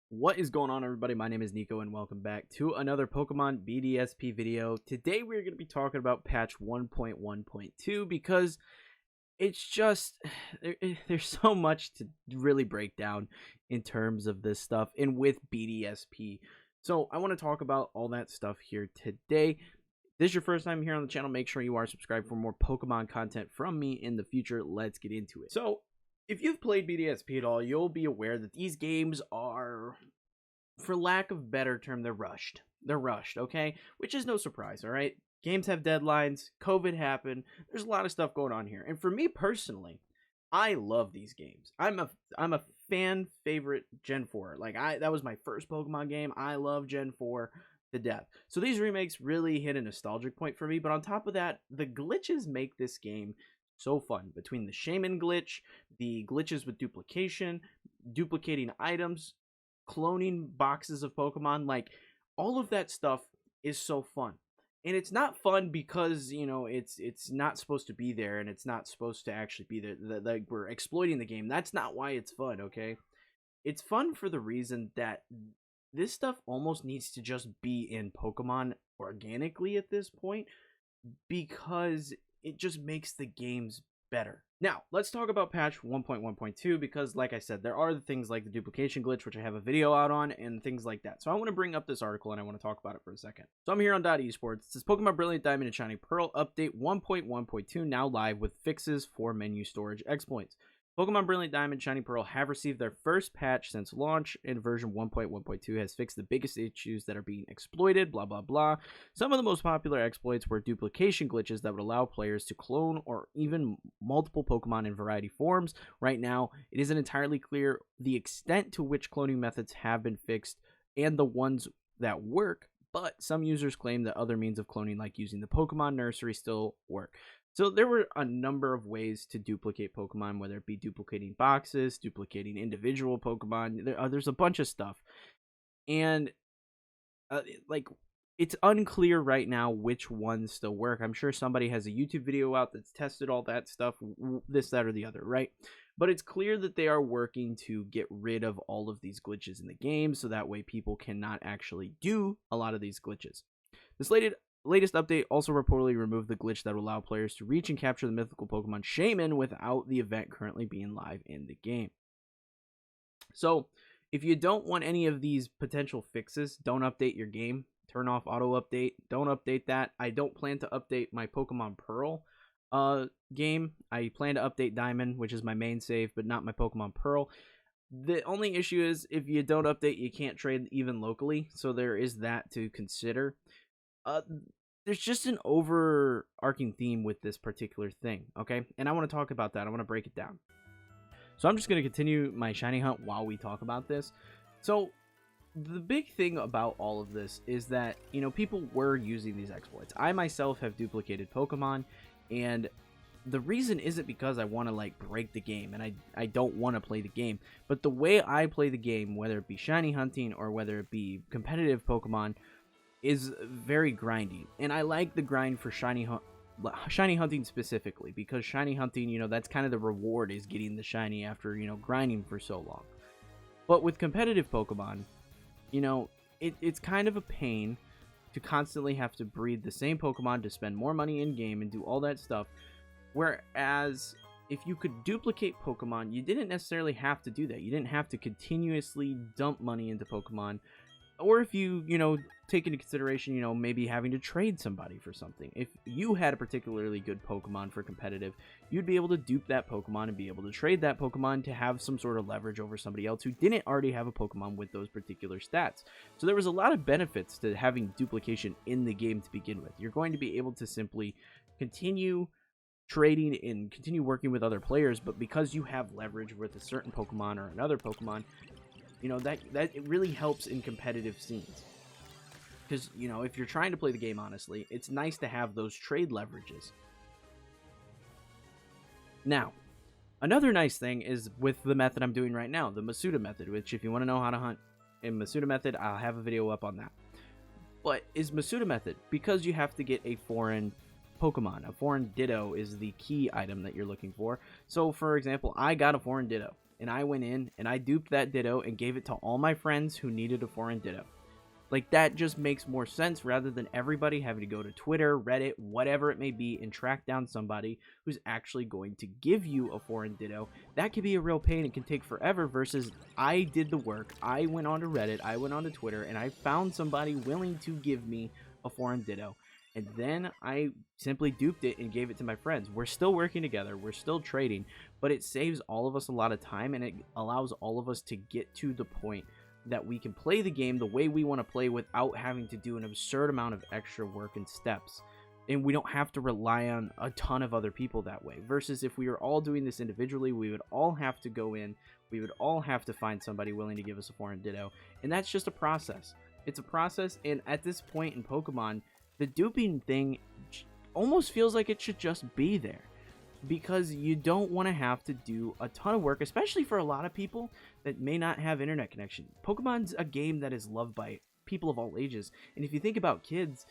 What is going on, everybody? My name is Nico and welcome back to another Pokemon BDSP video. Today we're going to be talking about patch 1.1.2 because it's just there's so much to really break down in terms of this stuff and with BDSP. So I want to talk about all that stuff here today. If this is your first time here on the channel, make sure you are subscribed for more Pokemon content from me in the future. Let's get into it. So if you've played BDSP at all, you'll be aware that these games are, for lack of a better term, they're rushed. They're rushed, okay? Which is no surprise, all right? Games have deadlines, COVID happened, there's a lot of stuff going on here. And for me personally, I love these games. I'm a fan favorite Gen 4. That was my first Pokemon game. I love Gen 4 to death. So these remakes really hit a nostalgic point for me, but on top of that, the glitches make this game so fun. Between the Shaman glitch, the glitches with duplication, duplicating items, cloning boxes of Pokemon, like all of that stuff is so fun. And it's not fun because, you know, it's not supposed to be there and it's not supposed to actually be there. Like, we're exploiting the game. That's not why it's fun, okay? It's fun for the reason that this stuff almost needs to just be in Pokemon organically at this point, because it just makes the games better. Now, let's talk about patch 1.1.2 because, like I said, there are the things like the duplication glitch, which I have a video out on, and things like that. So I want to bring up this article and I want to talk about it for a second. So I'm here on .esports. It says Pokemon Brilliant Diamond and Shiny Pearl update 1.1.2 now live with fixes for menu storage exploits. Pokemon Brilliant Diamond, Shiny Pearl have received their first patch since launch, and version 1.1.2 has fixed the biggest issues that are being exploited, blah, blah, blah. Some of the most popular exploits were duplication glitches that would allow players to clone or even multiple Pokemon in variety forms. Right now, it isn't entirely clear the extent to which cloning methods have been fixed and the ones that work, but some users claim that other means of cloning, like using the Pokemon nursery, still work. So there were a number of ways to duplicate Pokemon, whether it be duplicating boxes, duplicating individual Pokemon. There's a bunch of stuff. And it's unclear right now which ones still work. I'm sure somebody has a YouTube video out that's tested all that stuff, this, that, or the other, right? But it's clear that they are working to get rid of all of these glitches in the game, so that way people cannot actually do a lot of these glitches. This latest update also reportedly removed the glitch that would allow players to reach and capture the mythical Pokemon Shaman without the event currently being live in the game. So, if you don't want any of these potential fixes, don't update your game. Turn off auto update. Don't update that. I don't plan to update my Pokemon Pearl game. I plan to update Diamond, which is my main save, but not my Pokemon Pearl. The only issue is if you don't update, you can't trade even locally, so there is that to consider. There's just an overarching theme with this particular thing, okay? And I want to talk about that. I want to break it down. So I'm just going to continue my shiny hunt while we talk about this. So the big thing about all of this is that, you know, people were using these exploits. I myself have duplicated Pokemon, and the reason isn't because I want to, like, break the game, and I don't want to play the game. But the way I play the game, whether it be shiny hunting or whether it be competitive Pokemon, is very grindy, and I like the grind for shiny hunting specifically, because shiny hunting, you know, that's kind of the reward, is getting the shiny after, you know, grinding for so long. But with competitive Pokemon, you know, it's kind of a pain to constantly have to breed the same Pokemon, to spend more money in game and do all that stuff, whereas if you could duplicate Pokemon, you didn't necessarily have to do that. You didn't have to continuously dump money into Pokemon. Or if you know, take into consideration, you know, maybe having to trade somebody for something. If you had a particularly good Pokemon for competitive, you'd be able to dupe that Pokemon and be able to trade that Pokemon to have some sort of leverage over somebody else who didn't already have a Pokemon with those particular stats. So there was a lot of benefits to having duplication in the game to begin with. You're going to be able to simply continue trading and continue working with other players, but because you have leverage with a certain Pokemon or another Pokemon, you know, that it really helps in competitive scenes. Because, you know, if you're trying to play the game honestly, it's nice to have those trade leverages. Now, another nice thing is with the method I'm doing right now, the Masuda method, which if you want to know how to hunt in Masuda method, I'll have a video up on that. But is Masuda method, because you have to get a foreign Pokemon. A foreign Ditto is the key item that you're looking for. So, for example, I got a foreign Ditto. and I went in and I duped that Ditto and gave it to all my friends who needed a foreign Ditto. Like, that just makes more sense rather than everybody having to go to Twitter, Reddit, whatever it may be, and track down somebody who's actually going to give you a foreign Ditto. That could be a real pain. It can take forever versus I did the work. I went onto Reddit, I went onto Twitter, and I found somebody willing to give me a foreign Ditto. And then I simply duped it and gave it to my friends. We're still working together. We're still trading. But it saves all of us a lot of time, and it allows all of us to get to the point that we can play the game the way we want to play without having to do an absurd amount of extra work and steps. And we don't have to rely on a ton of other people that way. Versus if we were all doing this individually, we would all have to go in. We would all have to find somebody willing to give us a foreign Ditto. And that's just a process. It's a process, and at this point in Pokemon, the duping thing almost feels like it should just be there. Because you don't want to have to do a ton of work, especially for a lot of people that may not have internet connection. Pokemon's a game that is loved by people of all ages. And if you think about kids,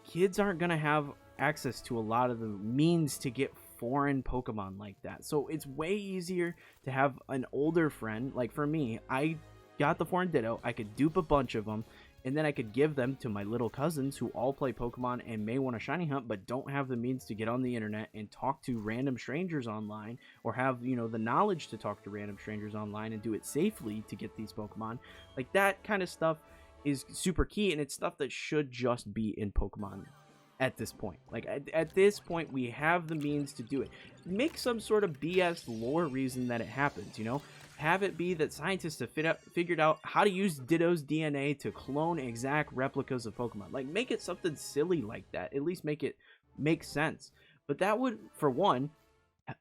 kids aren't going to have access to a lot of the means to get foreign Pokemon like that. So it's way easier to have an older friend. Like for me, I got the foreign Ditto. I could dupe a bunch of them. And then I could give them to my little cousins who all play Pokemon and may want to shiny hunt but don't have the means to get on the internet and talk to random strangers online, or have, you know, the knowledge to talk to random strangers online and do it safely to get these Pokemon. Like, that kind of stuff is super key, and it's stuff that should just be in Pokemon at this point. Like, at this point, we have the means to do it. Make some sort of BS lore reason that it happens, you know? Have it be that scientists have figured out how to use Ditto's DNA to clone exact replicas of Pokemon. Like, make it something silly like that. At least make it make sense. But that would, for one,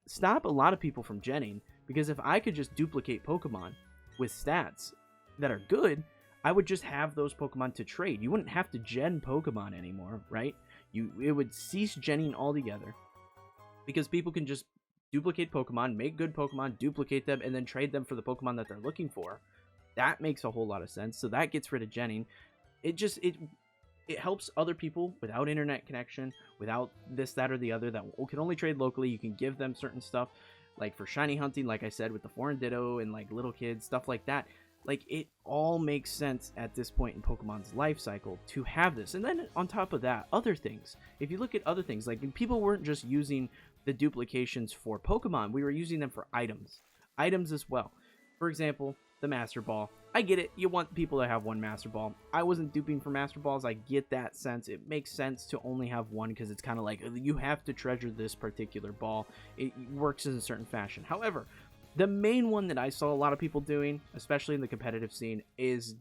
stop a lot of people from genning. Because if I could just duplicate Pokemon with stats that are good, I would just have those Pokemon to trade. You wouldn't have to gen Pokemon anymore, right? It would cease genning altogether. Because people can just duplicate Pokemon, make good Pokemon, duplicate them, and then trade them for the Pokemon that they're looking for. That makes a whole lot of sense. So that gets rid of genning. It helps other people without internet connection, without this, that, or the other, that can only trade locally. You can give them certain stuff, like for shiny hunting, like I said, with the foreign Ditto and like little kids, stuff like that. Like, it all makes sense at this point in Pokemon's life cycle to have this. And then on top of that, other things. If you look at other things, like, people weren't just using the duplications for Pokemon, we were using them for items as well. For example, the Master Ball. I get it, you want people to have one Master Ball. I wasn't duping for Master Balls. I get that sense. It makes sense to only have one because it's kind of like you have to treasure this particular ball. It works in a certain fashion. However, the main one that I saw a lot of people doing, especially in the competitive scene, is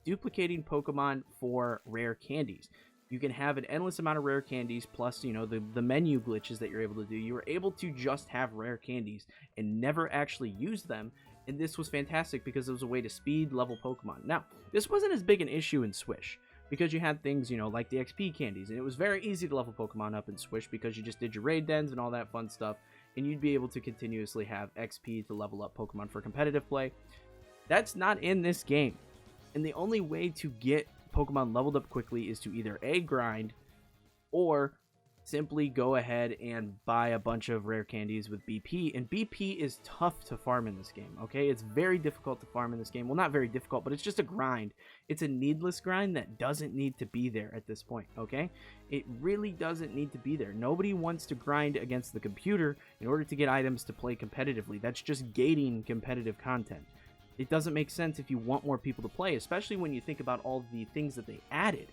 duplicating Pokemon for rare candies. You can have an endless amount of rare candies, plus, you know, the menu glitches that you're able to do. You were able to just have rare candies and never actually use them, and this was fantastic because it was a way to speed level Pokemon. Now, this wasn't as big an issue in Swish, because you had things, you know, like the XP candies, and it was very easy to level Pokemon up in Swish because you just did your raid dens and all that fun stuff, and you'd be able to continuously have XP to level up Pokemon for competitive play. That's not in this game, and the only way to get Pokemon leveled up quickly is to either A, grind, or simply go ahead and buy a bunch of rare candies with BP. And BP is tough to farm in this game, okay? It's very difficult to farm in this game. Well, not very difficult, but it's just a grind. It's a needless grind that doesn't need to be there at this point, okay? It really doesn't need to be there. Nobody wants to grind against the computer in order to get items to play competitively. That's just gating competitive content. It doesn't make sense if you want more people to play, especially when you think about all the things that they added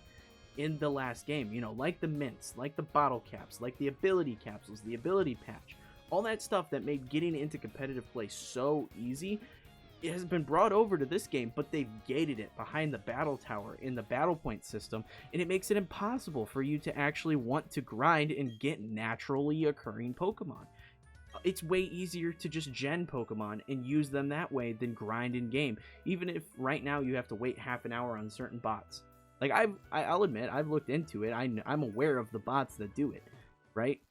in the last game, you know, like the mints, like the bottle caps, like the ability capsules, the ability patch, all that stuff that made getting into competitive play so easy. It has been brought over to this game, but they've gated it behind the battle tower in the battle point system, and it makes it impossible for you to actually want to grind and get naturally occurring Pokemon. It's way easier to just gen Pokemon and use them that way than grind in game, even if right now you have to wait half an hour on certain bots. Like, I'll admit, I've looked into it. I'm aware of the bots that do it, right?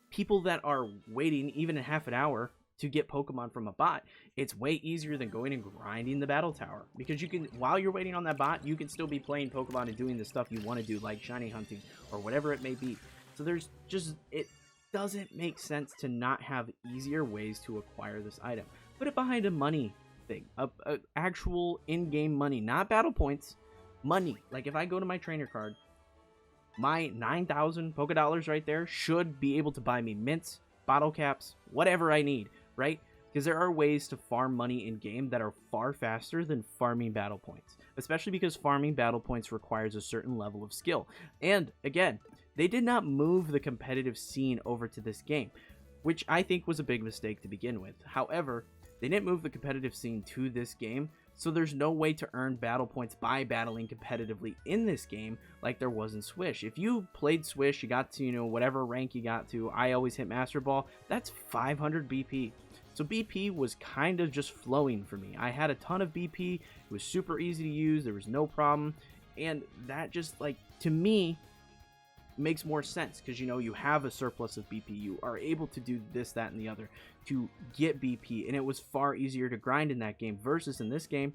People that are waiting even a half an hour to get Pokemon from a bot, it's way easier than going and grinding the battle tower. Because you can, while you're waiting on that bot, you can still be playing Pokemon and doing the stuff you want to do, like shiny hunting or whatever it may be. So there's just, it doesn't make sense to not have easier ways to acquire this item. Put it behind a money thing, a actual in-game money, not battle points, money. Like if I go to my trainer card, my 9,000 Poké Dollars right there should be able to buy me mints, bottle caps, whatever I need, right? Because there are ways to farm money in game that are far faster than farming battle points, especially because farming battle points requires a certain level of skill. And again, they did not move the competitive scene over to this game, which I think was a big mistake to begin with. However, they didn't move the competitive scene to this game, so there's no way to earn battle points by battling competitively in this game like there was in Swish. If you played Swish, you got to, you know, whatever rank you got to, I always hit Master Ball, that's 500 BP. So BP was kind of just flowing for me. I had a ton of BP, it was super easy to use, there was no problem, and that just, like, to me, makes more sense because, you know, you have a surplus of BP, you are able to do this, that, and the other to get BP, and it was far easier to grind in that game versus in this game,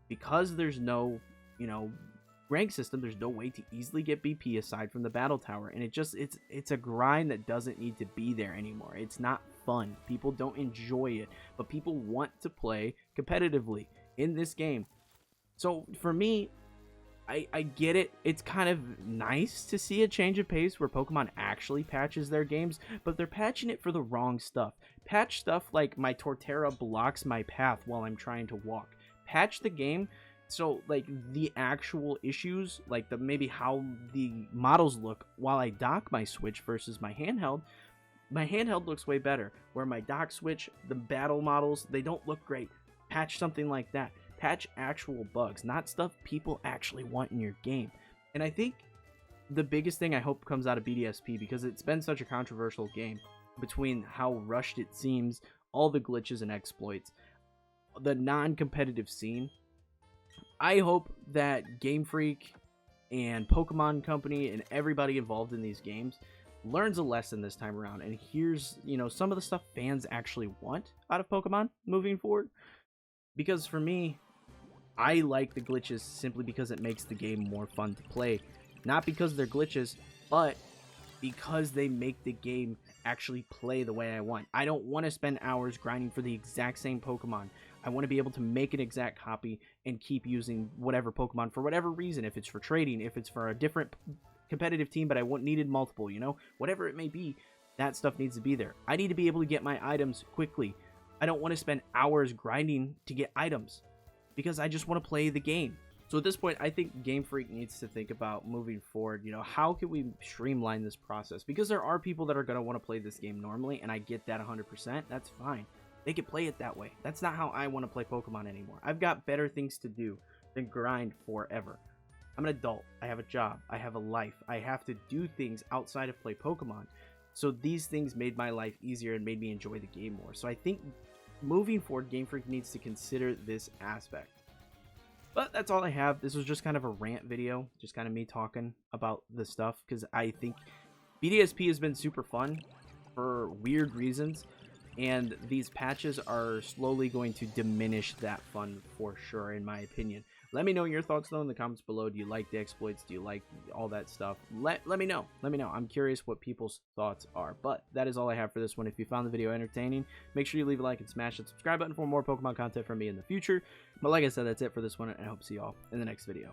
because there's no, you know, rank system, there's no way to easily get BP aside from the battle tower, and it's a grind that doesn't need to be there anymore. It's not fun, people don't enjoy it, but people want to play competitively in this game. So for me, I get it. It's kind of nice to see a change of pace where Pokemon actually patches their games, but they're patching it for the wrong stuff. Patch stuff like my Torterra blocks my path while I'm trying to walk. Patch the game so, like, the actual issues, like maybe how the models look while I dock my Switch versus my handheld looks way better. Where my dock Switch, the battle models, they don't look great. Patch something like that. Patch actual bugs, not stuff people actually want in your game. And I think the biggest thing I hope comes out of BDSP, because it's been such a controversial game, between how rushed it seems, all the glitches and exploits, the non-competitive scene, I hope that Game Freak and Pokemon Company and everybody involved in these games learns a lesson this time around and here's, you know, some of the stuff fans actually want out of Pokemon moving forward. Because for me, I like the glitches simply because it makes the game more fun to play. Not because they're glitches, but because they make the game actually play the way I want. I don't want to spend hours grinding for the exact same Pokemon. I want to be able to make an exact copy and keep using whatever Pokemon for whatever reason. If it's for trading, if it's for a different competitive team, but I needed multiple, you know? Whatever it may be, that stuff needs to be there. I need to be able to get my items quickly. I don't want to spend hours grinding to get items because I just want to play the game. So at this point, I think Game Freak needs to think about moving forward, you know, how can we streamline this process? Because there are people that are going to want to play this game normally, and I get that 100%. That's fine. They can play it that way. That's not how I want to play Pokemon anymore. I've got better things to do than grind forever. I'm an adult. I have a job. I have a life. I have to do things outside of play Pokemon. So these things made my life easier and made me enjoy the game more. So I think moving forward, Game Freak needs to consider this aspect. But that's all I have. This was just kind of a rant video, just kind of me talking about the stuff, because I think BDSP has been super fun for weird reasons, and these patches are slowly going to diminish that fun for sure, in my opinion. Let me know your thoughts though in the comments below. Do you like the exploits? Do you like all that stuff? Let me know. Let me know. I'm curious what people's thoughts are. But that is all I have for this one. If you found the video entertaining, make sure you leave a like and smash that subscribe button for more Pokemon content from me in the future. But like I said, that's it for this one, and I hope to see y'all in the next video.